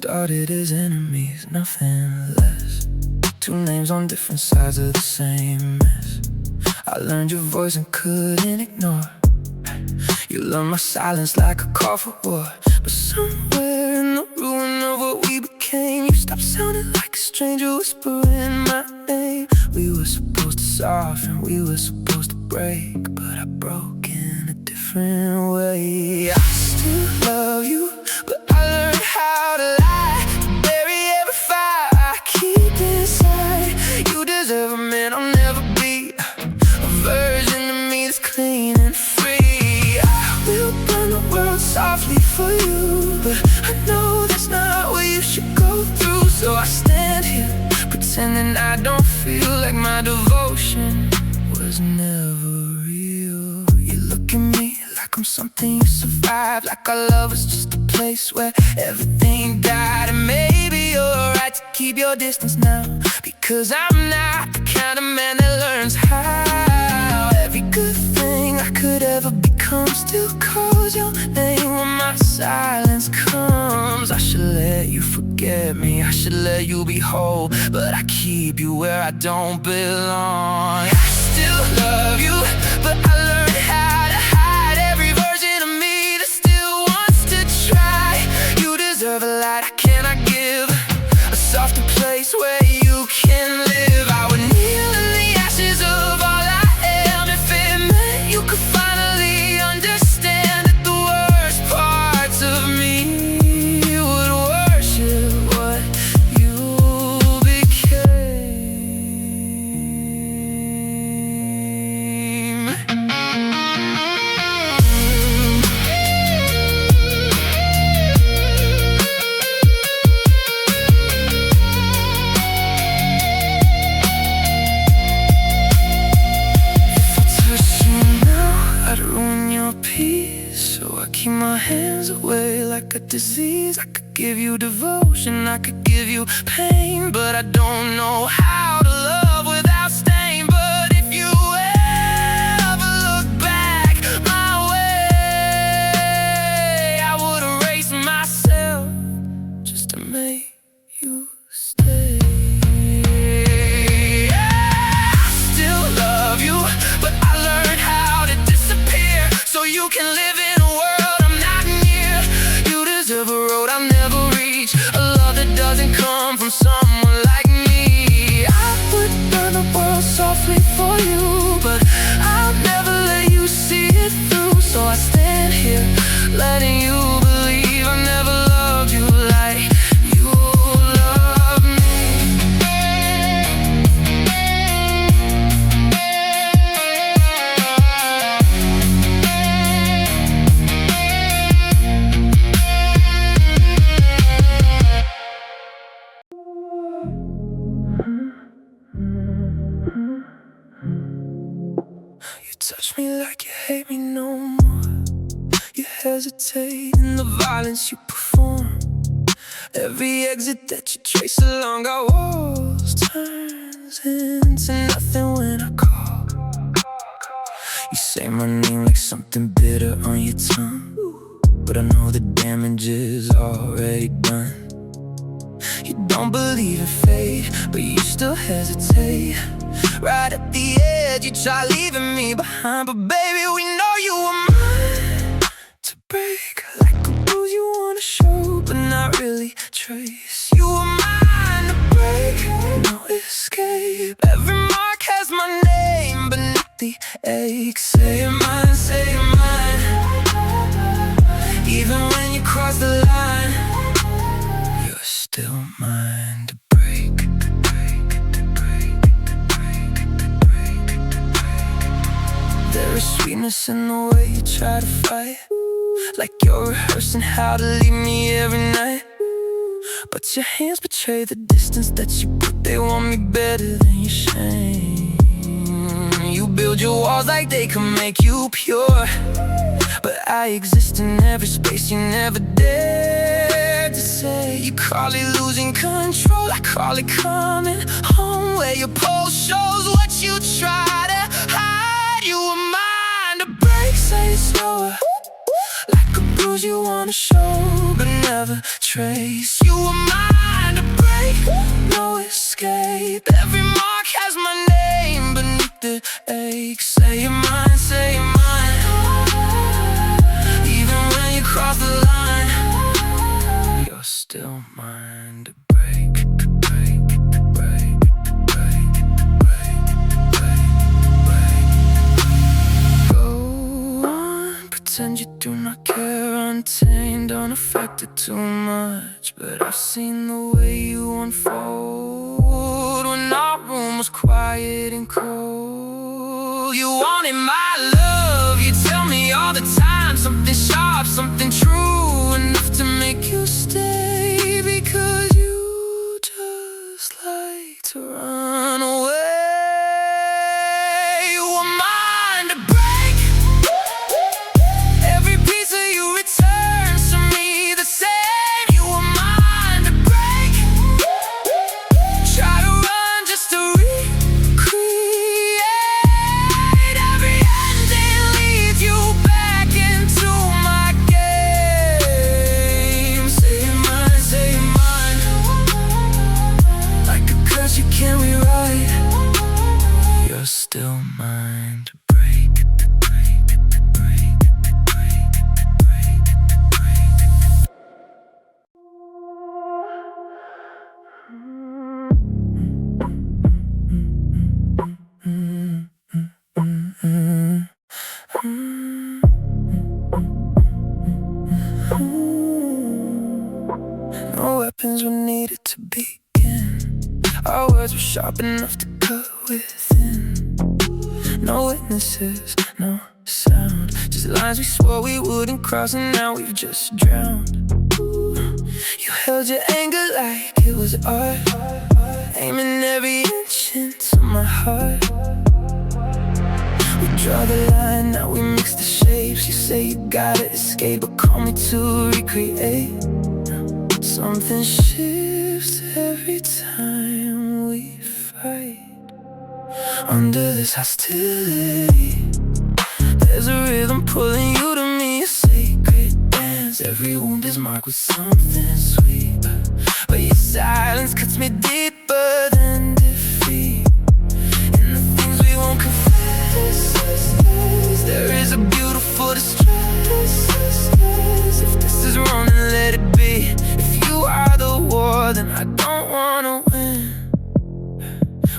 started as enemies, nothing less. Two names on different sides of the same mess. I learned your voice and couldn't ignore. You learned my silence like a call for war. But somewhere in the ruin of what we became, you stopped sounding like a stranger whispering my name. We were supposed to soften, we were supposed to break, but I broke in a different way. I still love you, but I learned how to lie, to bury every fire I keep inside. You deserve a man I'll never be, a version of me that's clean and free. I will burn the world softly for you, but I know that's not what you should go through. So I stand here, pretending I don't feel like my devotion was never real. You look at me like I'm something you survived, like our love was just a place where everything died. And maybe you're right to keep your distance now, because I'm not the kind of man that learns how. Every good thing I could ever become still calls your name when my silence comes. I should let you forget me, I should let you be whole, but I keep you where I don't belong. I still love you, but I learned how to hide every version of me that still wants to try. You deserve a light I cannot give, a softer place where you can live. I would kneel in the ashes of all I am if it meant you could finally understand that the worst parts of me would worship what you became. So I keep my hands away like a disease. I could give you devotion, I could give you pain, but I don't know how to love without stain. But if you ever look back my way, I would erase myself just to make you stay. I still love you, but I learned how to disappear so you can live in a world I'm not near. You deserve a road I'll never reach, a love that doesn't come from someone like me. I would burn the world softly for you, but I'll never let you see it through. So I stand here, letting you believe I never loved you like you love me. You touch me like you hate me no more. You hesitate in the violence you perform. Every exit that you trace along our walls turns into nothing when I call. You say my name like something bitter on your tongue, but I know the damage is already done. You don't believe in fate, but you still hesitate. Right at the edge, you try leaving me behind, but baby, we know you were mine to break, like a bruise you wanna show, but not really trace. You were mine to break, no escape. Every mark has my name beneath the ache. Say it mine, say it mine. Even when you cross the line, you're still mine to break. There is sweetness in the way you try to fight, like you're rehearsing how to leave me every night. But your hands betray the distance that you put. They want me better than your shame. You build your walls like they can make you pure, but I exist in every space you never dared to say. You call it losing control, I call it coming home, where your pulse shows what you try to hide. You were mine to break, say it slower, like a bruise bruise you wanna show, but never trace. You were mine to break, no escape. Every mark has my name beneath the ache. Say you're mine, say you're mine. Even when you cross the line, you're still mine to break, break, break, break, break, break, break. Go on, pretend you do not care, untamed, unaffected too much. But I've seen the way you unfold when our room was quiet and cold. You wanted my love, you tell me all the time, something sharp, something true, enough to make you stay. Because you just like to run away. You were mine to break. Every piece of you returns to me the same. You were mine to break. Try to run just to recreate. Every ending leads you back into my game. Say you're mine, say you're mine. Like a curse you can't rewrite. You're still mine to break, break, break, break, break, break. No weapons were needed to begin. Our words were sharp enough to cut within. No witnesses, no sound, just lines we swore we wouldn't cross, and now we've just drowned. You held your anger like it was art, aiming every inch into my heart. We draw the line, now we mix the shapes. You say you gotta escape, but call me to recreate. Something shifts every time we fight. Under this hostility, there's a rhythm pulling you to me, a sacred dance. Every wound is marked with something sweet, but your silence cuts me deeper than defeat. In the things we won't confess, there is a beautiful distress. If this is wrong, then let it be. If you are the war, then I don't wanna win.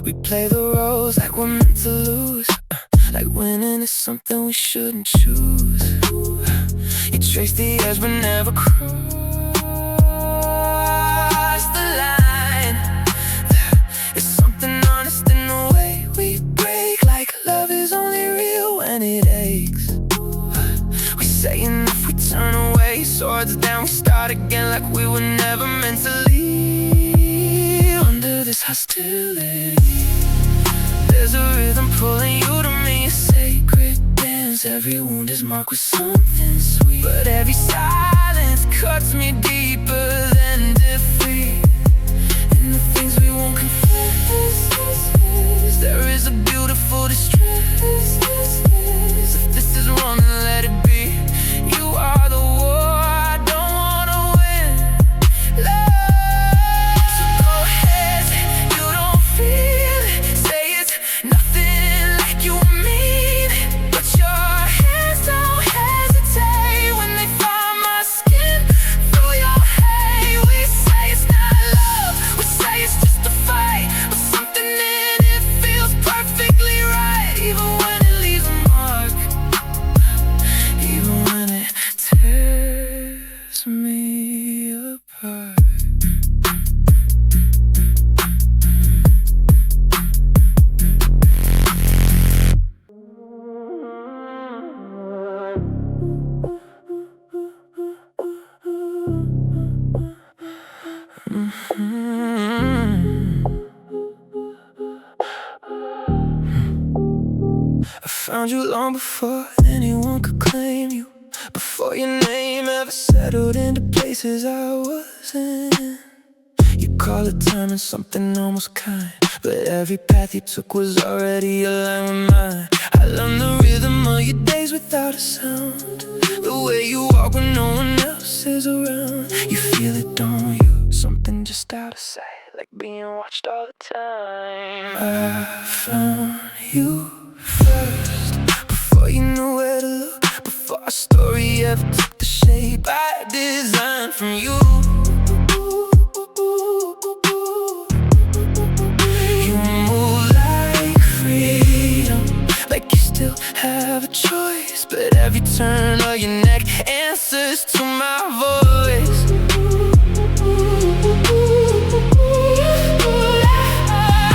We play the roles like we're meant to lose, like winning is something we shouldn't choose. You trace the edge but never cross the line. There's something honest in the way we break, like love is only real when it aches. We say enough, we turn away, swords down, we start again like we were never meant to leave. Under this hostility, there's a rhythm pulling you to me, a sacred dance. Every wound is marked with something sweet, but every silence cuts me deeper than defeat. In the things we won't confess, there is a beautiful distress. If this is wrong, then let it be. You are the war, I don't wanna win. Love, so go ahead, you don't feel it. Say it's nothing like you mean it, but your hands don't hesitate when they find my skin through your hate. We say it's not love, we say it's just a fight, but something in it feels perfectly right. Even when it leaves a mark, even when it tears me apart. I found you long before anyone could claim you, before your name ever settled into places I wasn't in. You call it time and something almost kind, but every path you took was already aligned with mine. I learned the rhythm of your days without a sound, the the way you walk when no one else is around. You feel it, don't you? Something just out of sight, like being watched all the time. I found you first, before you knew where to look, before our story ever took the shape I designed from you. You move like freedom, like you still have a choice, but every turn of your neck answers to my voice.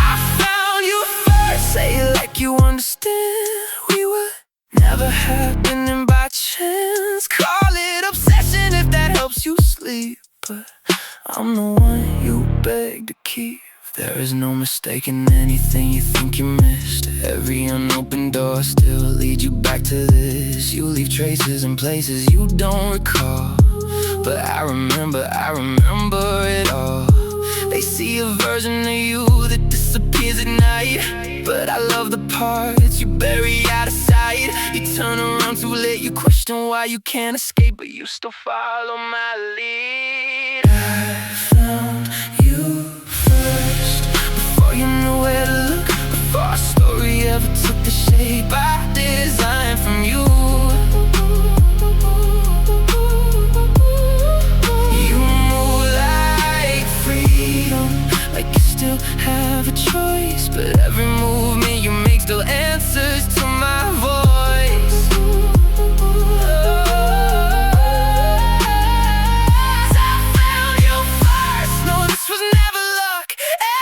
I found you first, say it like you understand. We were never happening by chance. Call it obsession if that helps you sleep, but I'm the one you beg to keep. There is no mistaking anything you think you missed. Every unopened door still leads you back to this. You leave traces in places you don't recall, but I remember it all. They see a version of you that disappears at night, but I love the parts you bury out of sight. You turn around too late, you question why you can't escape, but you still follow my lead. I found you first, before you knew where to look, before our story ever took the shape I designed from you. You move like freedom, like you still have a choice, but every movement you make still answers to my voice. I found you first. No, this was never luck.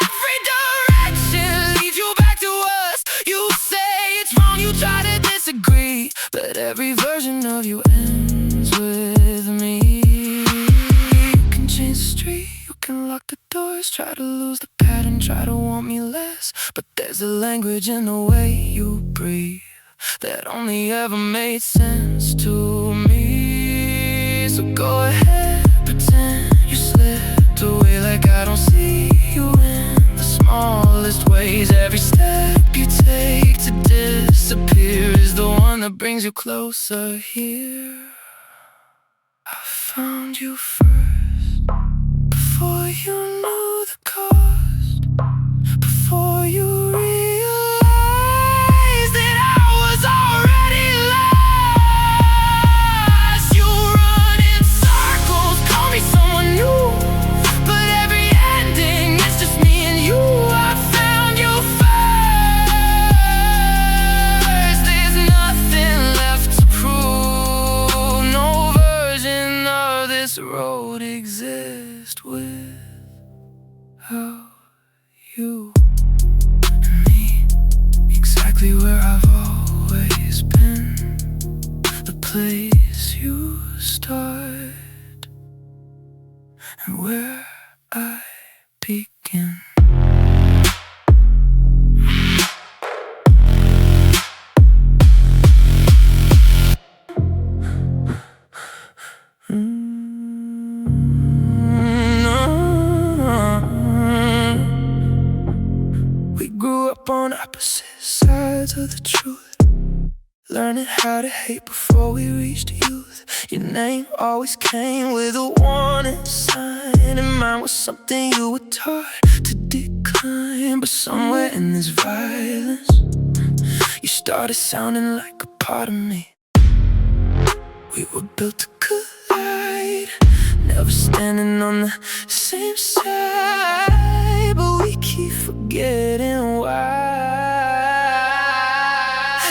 Every direction leads you back to us. You say it's wrong, you try to disagree, but every version of you ends with me. You can change the street, you can lock the doors, try to lose the pattern, try to want me less, but there's a language in the way you breathe that only ever made sense to me. So go ahead, pretend you slipped away like I don't see you in the smallest ways. Every step you take to disappear is the one that brings you closer here. I found you first, before you knew the cost, before you realized that I was already lost. You run in circles, call me someone new, but every ending is just me and you. I found you first. There's nothing left to prove. No version of this road exists without you and me. Exactly where I've always been, the place you start and where I begin. We grew up on opposite sides of the truth, learning how to hate before we reached youth. Your name always came with a warning sign, and mine was something you were taught to decline. But somewhere in this violence, you started sounding like a part of me. We were built to collide, never standing on the same side, but we keep forgetting why.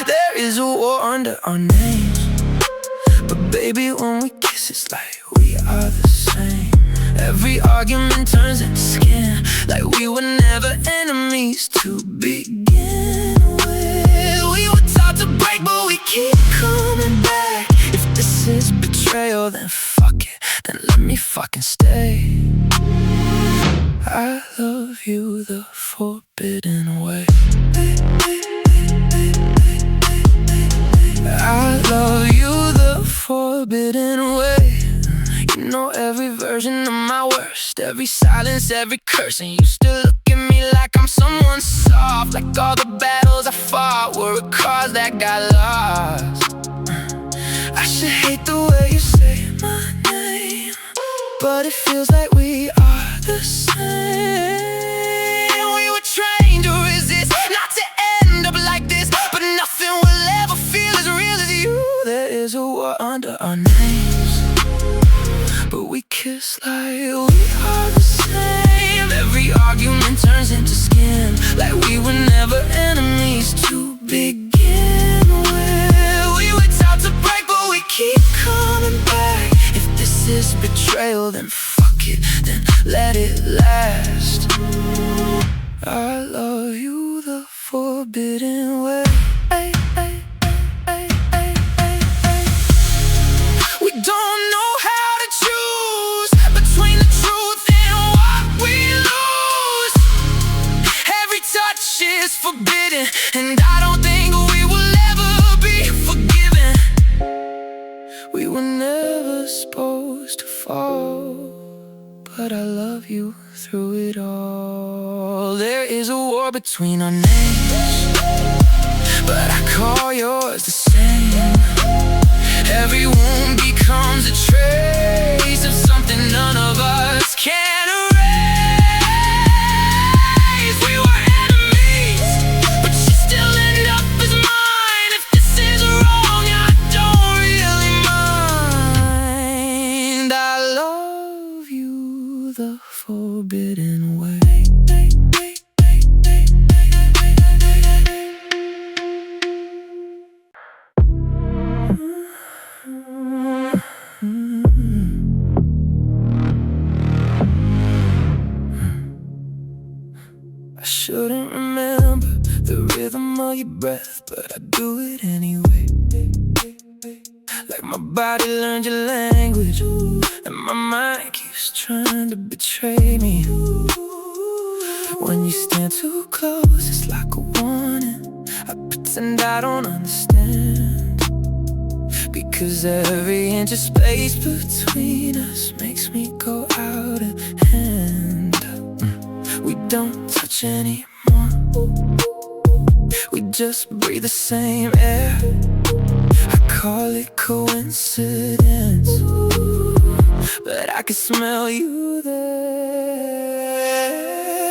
There is a war under our names, but baby, when we kiss it's like we are the same. Every argument turns into skin, like we were never enemies to begin with. We were taught to break, but we keep coming back. If this is betrayal, then fuck it, then let me fucking stay. I love you the forbidden way. I love you the forbidden way. You know every version of my worst, every silence, every curse, and you still look at me like I'm someone soft, like all the battles I fought were a cause that got lost. I should hate the way you say my name, but it feels like we are the same. We were trained to resist, not to end up like this, but nothing will ever feel as real as you. There is a war under our names, but we kiss like we are the same. Every argument turns into skin, like we were never enemies to begin with. We were taught to break, but we keep coming back. If this is betrayal, then fuck it, then let it last. I love you the forbidden way. We don't know how to choose between the truth and what we lose. Every touch is forbidden, and I don't think we will ever be forgiven. We were never supposed to fall, but I love you through it all. There is a war between our names, but I call yours the same. Every wound becomes a trace of something none of us can erase. We were enemies, but you still end up as mine. If this is wrong, I don't really mind. I love you the forbidden way. I shouldn't remember the rhythm of your breath, but I do it anyway. Like my body learned your language, and my mind keeps trying to betray me. When you stand too close, it's like a warning. I pretend I don't understand, because every inch of space between us makes me go out of hand. We don't touch anymore, we just breathe the same air. I call it coincidence, but I can smell you there.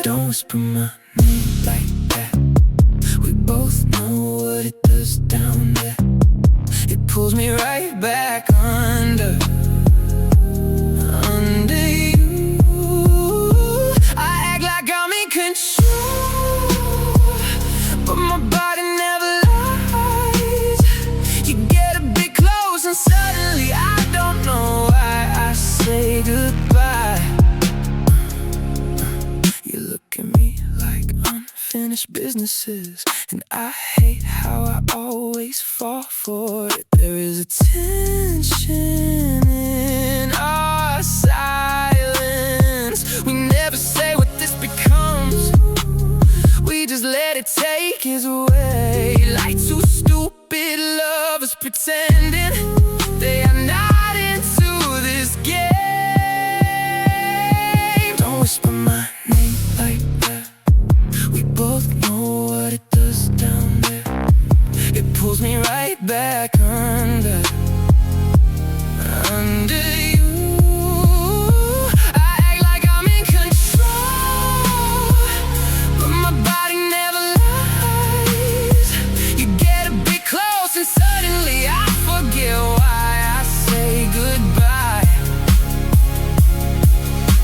Don't whisper my name like that, we both know what it does down there. It pulls me right back under you. I act like I'm in control, but my body never lies. You get a bit close and suddenly I don't know why I say goodbye. You look at me like unfinished businesses, and I hate how I always fall for it. There is a tension in our silence. We never say what this becomes, we just let it take its way. Like two stupid lovers pretending they are not into this game. Don't whisper my name like that, we both know what it does down there. It pulls me right back under you. I act like I'm in control, but my body never lies. You get a bit close and suddenly I forget why I say goodbye.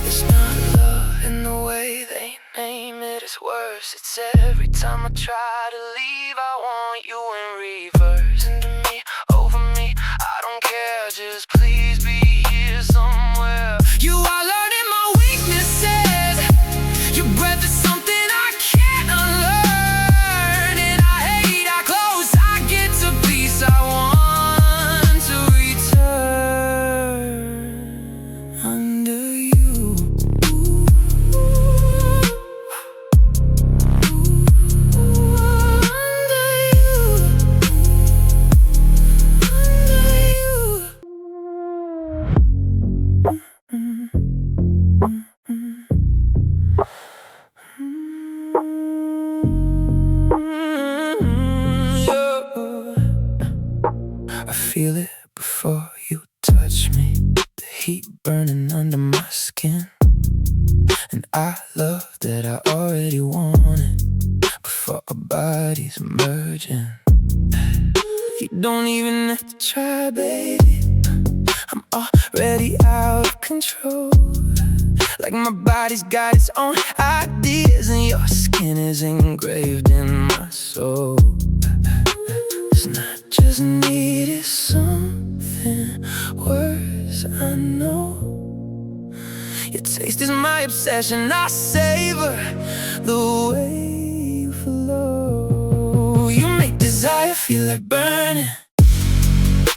It's not love in the way they name it, it's worse. It's every time I try to leave, I want you in reverse. Into me, over me, I don't care, just please be here somewhere. You are learning my weaknesses, your breath is something I can't unlearn. And I hate how close I get to peace, I want to return under you. feel it before burning under my skin. And I love that I already want it before our bodies merging. You don't even have to try, baby. I'm already out of control. Like my body's got its own ideas, and your skin is engraved in my soul. It's not just need, it's something worse, I know. Your taste is my obsession, I savor the way you flow. You make desire feel like burning.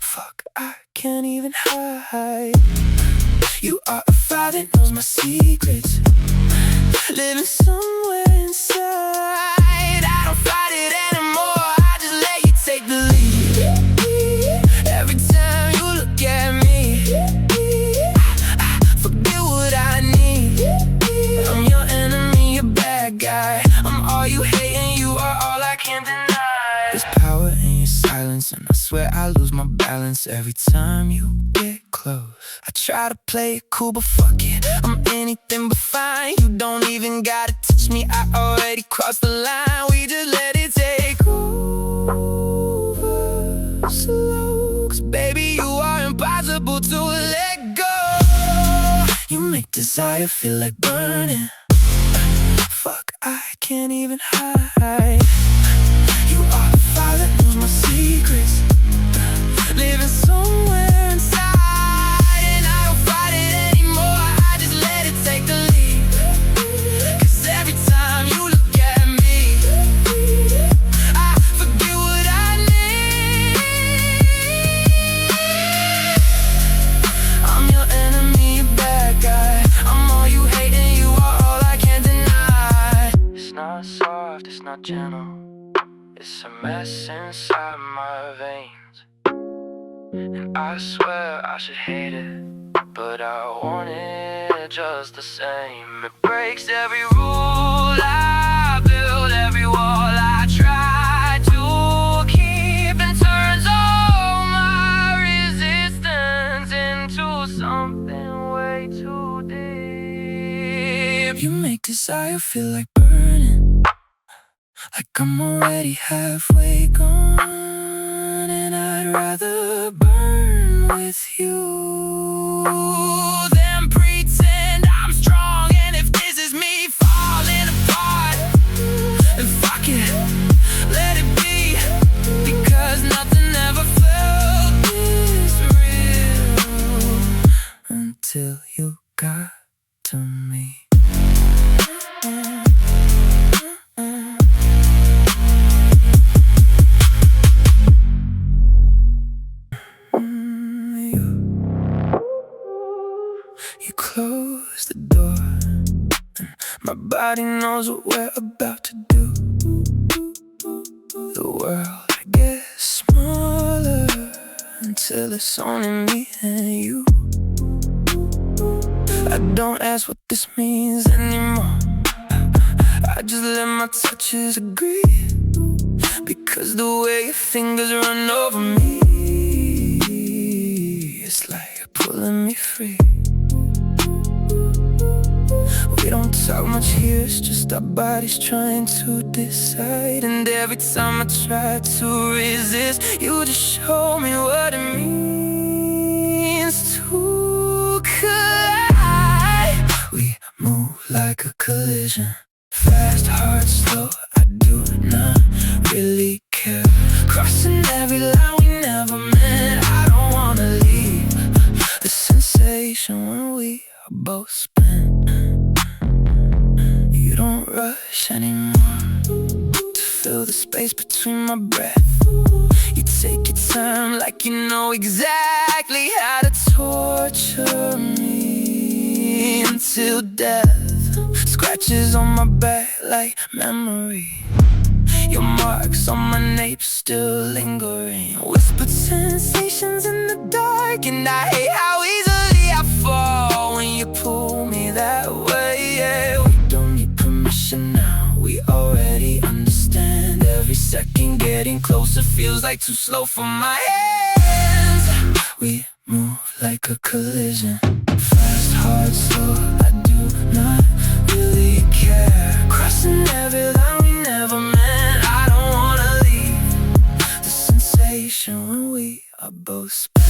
Fuck, I can't even hide. You are a fire that knows my secrets, living somewhere inside. I don't fight it anymore, I just let you take the lead. Every time you look at me, I forget what I need. I'm your enemy, your bad guy. I'm all you hate and you are all I can't deny. There's power in your silence, and I swear I lose my balance every time you get close. I try to play it cool, but fuck it, I'm anything but fine. You don't even gotta touch me, I already crossed the line. We just let it take over slow, 'cause baby, you are impossible to let go. You make desire feel like burning. Fuck, I can't even hide. You are the fire that knows my secrets, living somewhere inside. It's not gentle, it's a mess inside my veins. And I swear I should hate it, but I want it just the same. It breaks every rule I build, every wall I try to keep, and turns all my resistance into something way too deep. You make desire feel like burning, like I'm already halfway gone, and I'd rather burn with you than pretend I'm strong. And if this is me falling apart, then fuck it, let it be, because nothing ever felt this real until you got to me. You close the door, and my body knows what we're about to do. The world gets smaller until it's only me and you. I don't ask what this means anymore, I just let my touches agree, because the way your fingers run over me, it's like pulling me free. We don't talk much here, it's just our bodies trying to decide. And every time I try to resist, you just show me what it means to collide. We move like a collision, fast, hard, slow, I do not really care. Crossing every line we never met, I don't wanna leave. The sensation when we are both spent. You don't rush anymore to fill the space between my breath. You take your time like you know exactly how to torture me until death scratches on my back like memory. Your marks on my nape still lingering, whispered sensations in the dark. And I hate how easily I fall when you pull me that way, yeah. We don't need permission now, we already understand. Every second getting closer feels like too slow for my hands. We move like a collision. Fast, hard, slow, I do not really care. Crossing every line we never met. I don't wanna leave the sensation when we are both spent.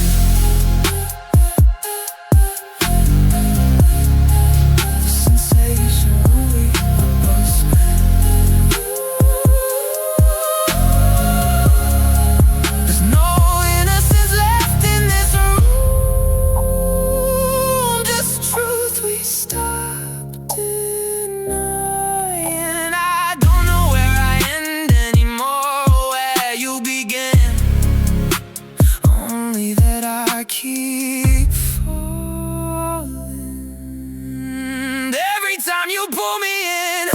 The sensation when we are both spent. There's no innocence left in this room, just truth we stopped denying. I don't know where I end anymore, or where you begin, only that I keep falling. Every time you pull me in,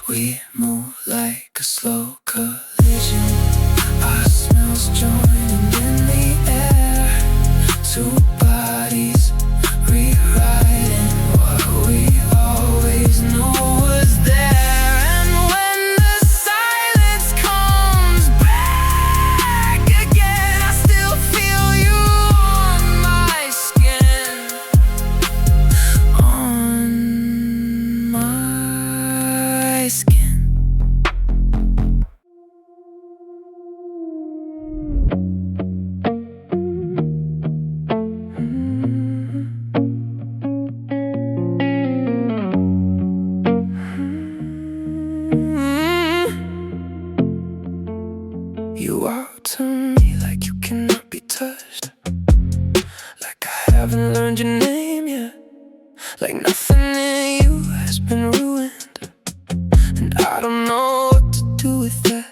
we move like a slow collision. Our smells joining in the air, two bodies rewriting what we always knew was there. And when the silence comes back again, I still feel you on my skin, on my skin. You are to me like you cannot be touched, like I haven't learned your name yet, like nothing in you has been ruined, and I don't know what to do with that.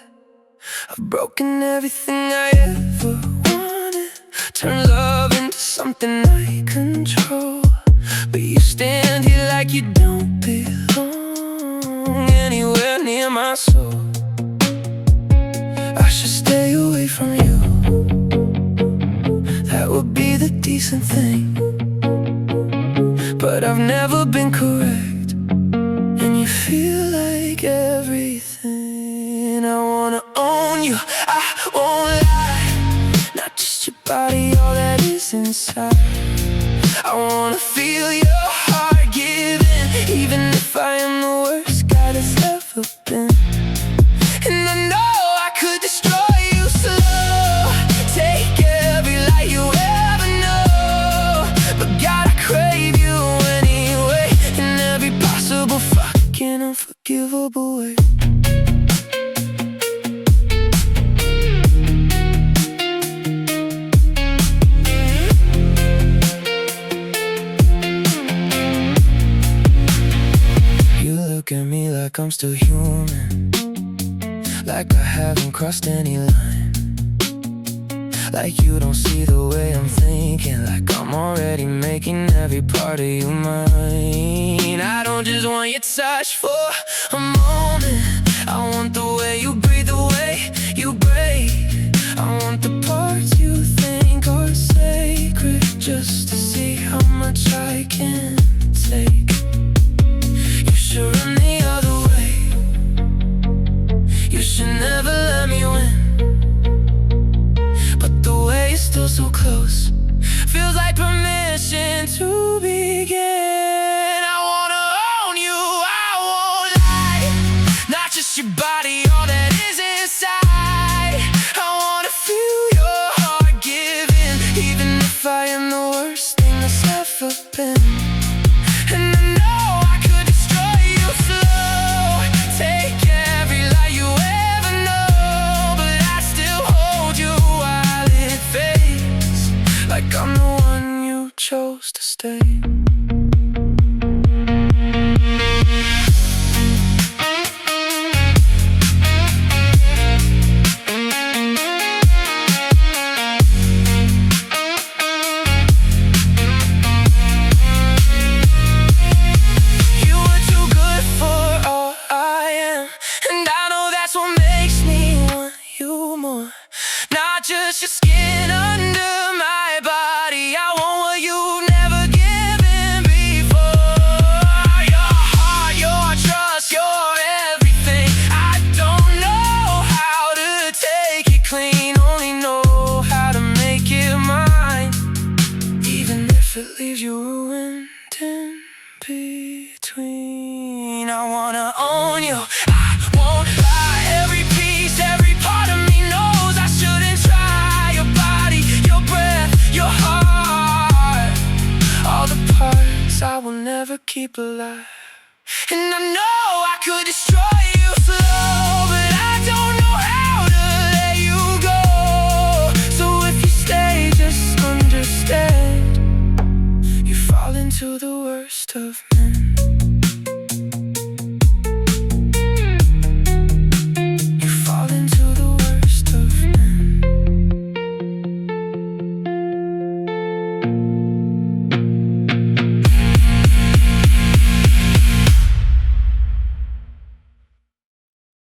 I've broken everything I ever wanted, turned love into something I control, but you stand here like you don't belong anywhere near my soul. I should stay away from you, that would be the decent thing, but I've never been correct, and you feel like everything. I wanna own you, I won't lie, not just your body, all that is inside. I wanna feel your heart giving, even if I am the worst guy that's ever been. And I know I could destroy you slow, take every lie you ever know, but God, I crave you anyway, in every possible fucking unforgivable way. You look at me like I'm still human, like I haven't crossed any line, like you don't see the way I'm thinking, like I'm already making every part of you mine. I don't just want your touch for a moment, I want the way you breathe, the way you break. I want the parts you think are sacred, just to see how much I can take. You should run the other way, you should never let me win, but the way is still so close, feels like permission to begin. I wanna own you, I won't lie, between. I wanna own you, I won't lie. Every piece, every part of me knows I shouldn't try. Your body, your breath, your heart, all the parts I will never keep alive. And I know I could destroy you slow, but I don't know how to let you go. So if you stay, just understand, you fall into the worst of men.